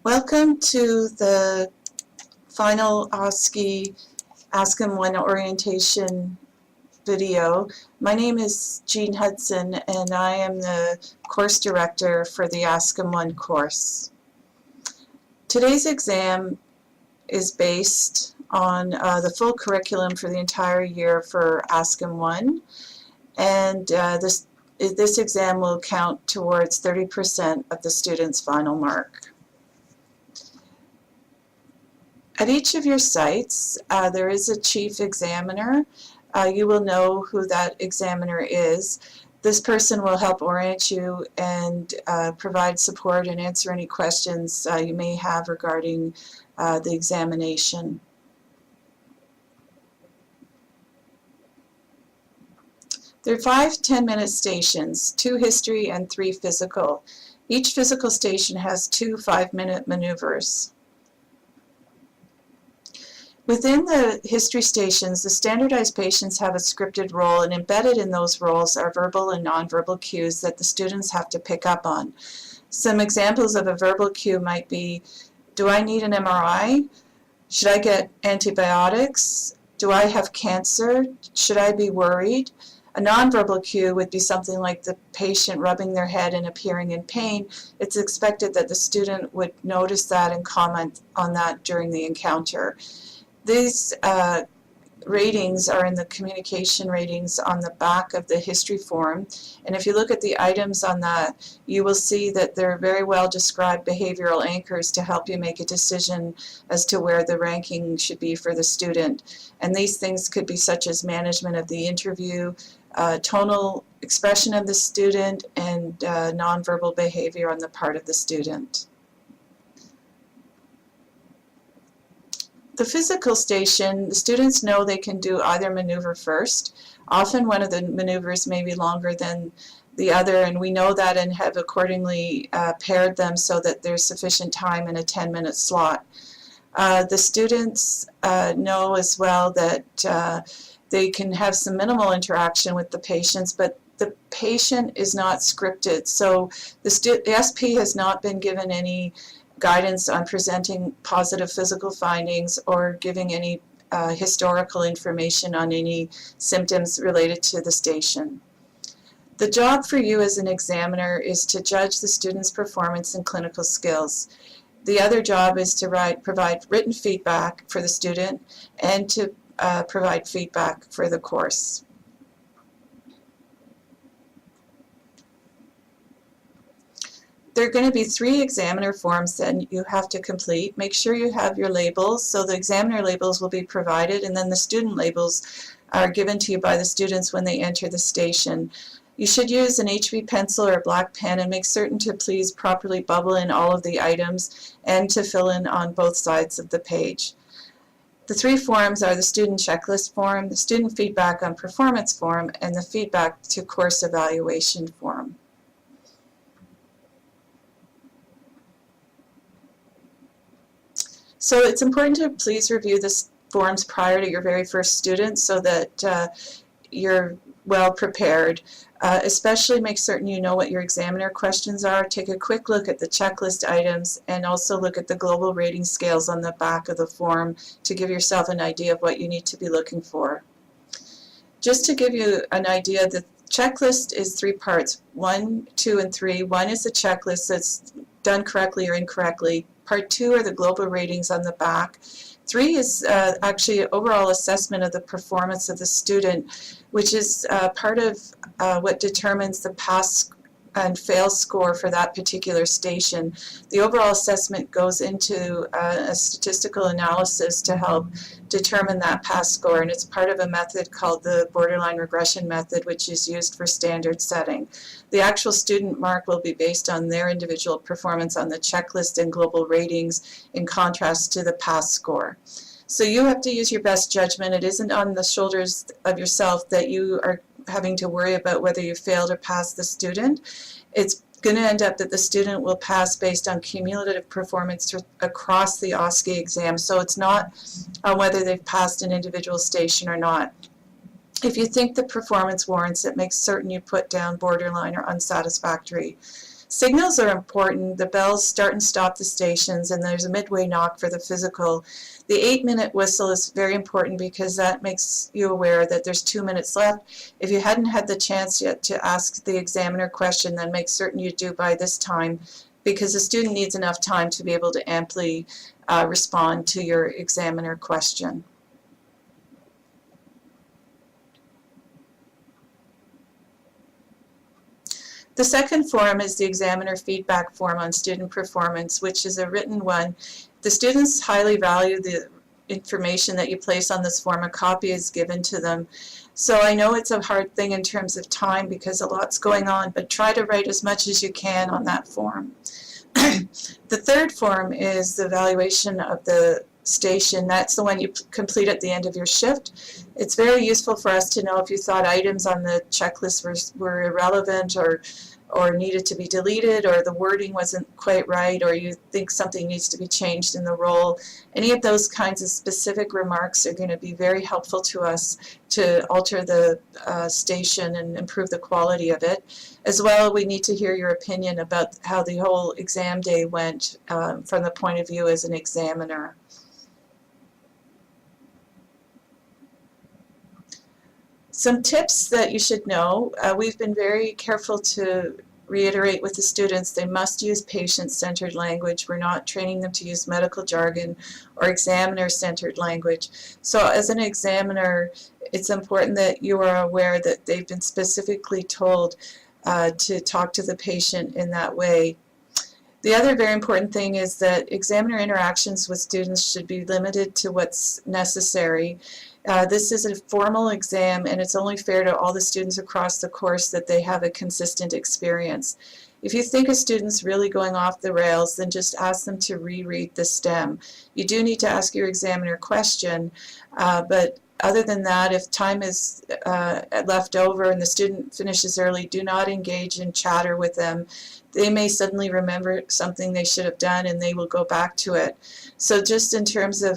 Welcome to the final OSCE ASCM 1 orientation video. My name is Jean Hudson and I am the course director for the ASCM 1 course. Today's exam is based on the full curriculum for the entire year for ASCM 1, and this exam will count towards 30% of the student's final mark. At each of your sites, there is a chief examiner. You will know who that examiner is. This person will help orient you and provide support and answer any questions you may have regarding the examination. There are 5 10-minute stations, 2 history and 3 physical. Each physical station has 2 5-minute maneuvers. Within the history stations, the standardized patients have a scripted role, and embedded in those roles are verbal and nonverbal cues that the students have to pick up on. Some examples of a verbal cue might be, do I need an MRI? Should I get antibiotics? Do I have cancer? Should I be worried? A nonverbal cue would be something like the patient rubbing their head and appearing in pain. It's expected that the student would notice that and comment on that during the encounter. These ratings are in the communication ratings on the back of the history form, and if you look at the items on that, you will see that they're very well described behavioral anchors to help you make a decision as to where the ranking should be for the student. And these things could be such as management of the interview, tonal expression of the student, and nonverbal behavior on the part of the student. The physical station, the students know they can do either maneuver first. Often one of the maneuvers may be longer than the other, and we know that and have accordingly paired them so that there's sufficient time in a 10-minute slot. The students know as well that they can have some minimal interaction with the patients, but the patient is not scripted. So the SP has not been given any guidance on presenting positive physical findings or giving any historical information on any symptoms related to the station. The job for you as an examiner is to judge the student's performance and clinical skills. The other job is to provide written feedback for the student and to provide feedback for the course. There are going to be 3 examiner forms that you have to complete. Make sure you have your labels. So the examiner labels will be provided, and then the student labels are given to you by the students when they enter the station. You should use an HB pencil or a black pen and make certain to please properly bubble in all of the items and to fill in on both sides of the page. The 3 forms are the student checklist form, the student feedback on performance form, and the feedback to course evaluation form. So it's important to please review the forms prior to your very first student so that you're well prepared. Especially make certain you know what your examiner questions are. Take a quick look at the checklist items and also look at the global rating scales on the back of the form to give yourself an idea of what you need to be looking for. Just to give you an idea, the checklist is 3 parts, 1, 2, and 3. 1 is the checklist that's done correctly or incorrectly. Part 2 are the global ratings on the back. 3 is actually an overall assessment of the performance of the student, which is part of what determines the pass and fail score for that particular station. The overall assessment goes into a statistical analysis to help determine that pass score, and it's part of a method called the borderline regression method, which is used for standard setting. The actual student mark will be based on their individual performance on the checklist and global ratings in contrast to the pass score. So you have to use your best judgment. It isn't on the shoulders of yourself that you are having to worry about whether you failed or passed the student. It's going to end up that the student will pass based on cumulative performance across the OSCE exam. So it's not on whether they've passed an individual station or not. If you think the performance warrants it, make certain you put down borderline or unsatisfactory. Signals are important. The bells start and stop the stations, and there's a midway knock for the physical. The 8-minute whistle is very important because that makes you aware that there's 2 minutes left. If you hadn't had the chance yet to ask the examiner question, then make certain you do by this time, because the student needs enough time to be able to amply respond to your examiner question. The second form is the examiner feedback form on student performance, which is a written one. The students highly value the information that you place on this form. A copy is given to them. So I know it's a hard thing in terms of time because a lot's going on, but try to write as much as you can on that form. The third form is the evaluation of the station. That's the one you complete at the end of your shift. It's very useful for us to know if you thought items on the checklist were irrelevant or needed to be deleted, or the wording wasn't quite right, or you think something needs to be changed in the role. Any of those kinds of specific remarks are going to be very helpful to us to alter the station and improve the quality of it. As well, we need to hear your opinion about how the whole exam day went from the point of view as an examiner. Some tips that you should know. We've been very careful to reiterate with the students they must use patient-centered language. We're not training them to use medical jargon or examiner-centered language. So as an examiner, it's important that you are aware that they've been specifically told to talk to the patient in that way. The other very important thing is that examiner interactions with students should be limited to what's necessary. This is a formal exam, and it's only fair to all the students across the course that they have a consistent experience. If you think a student's really going off the rails, then just ask them to reread the STEM. You do need to ask your examiner a question, but other than that, if time is left over and the student finishes early, do not engage in chatter with them. They may suddenly remember something they should have done and they will go back to it. So just in terms of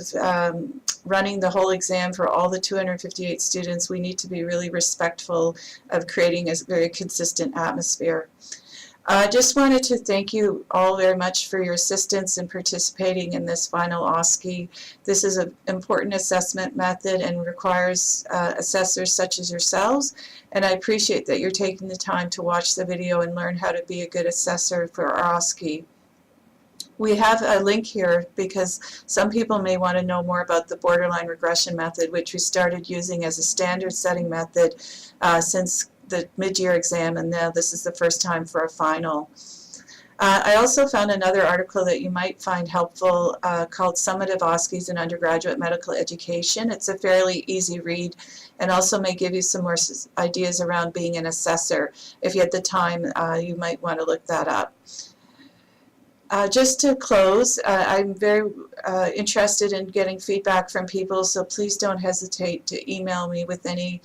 running the whole exam for all the 258 students, we need to be really respectful of creating a very consistent atmosphere. I just wanted to thank you all very much for your assistance in participating in this final OSCE. This is an important assessment method and requires assessors such as yourselves, and I appreciate that you're taking the time to watch the video and learn how to be a good assessor for our OSCE. We have a link here because some people may want to know more about the borderline regression method, which we started using as a standard setting method since the mid-year exam, and now this is the first time for a final. I also found another article that you might find helpful called Summative OSCEs in Undergraduate Medical Education. It's a fairly easy read and also may give you some more ideas around being an assessor. If you had the time, you might want to look that up. Just to close, I'm very interested in getting feedback from people, so please don't hesitate to email me with any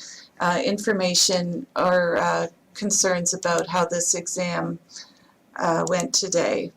information or concerns about how this exam went today.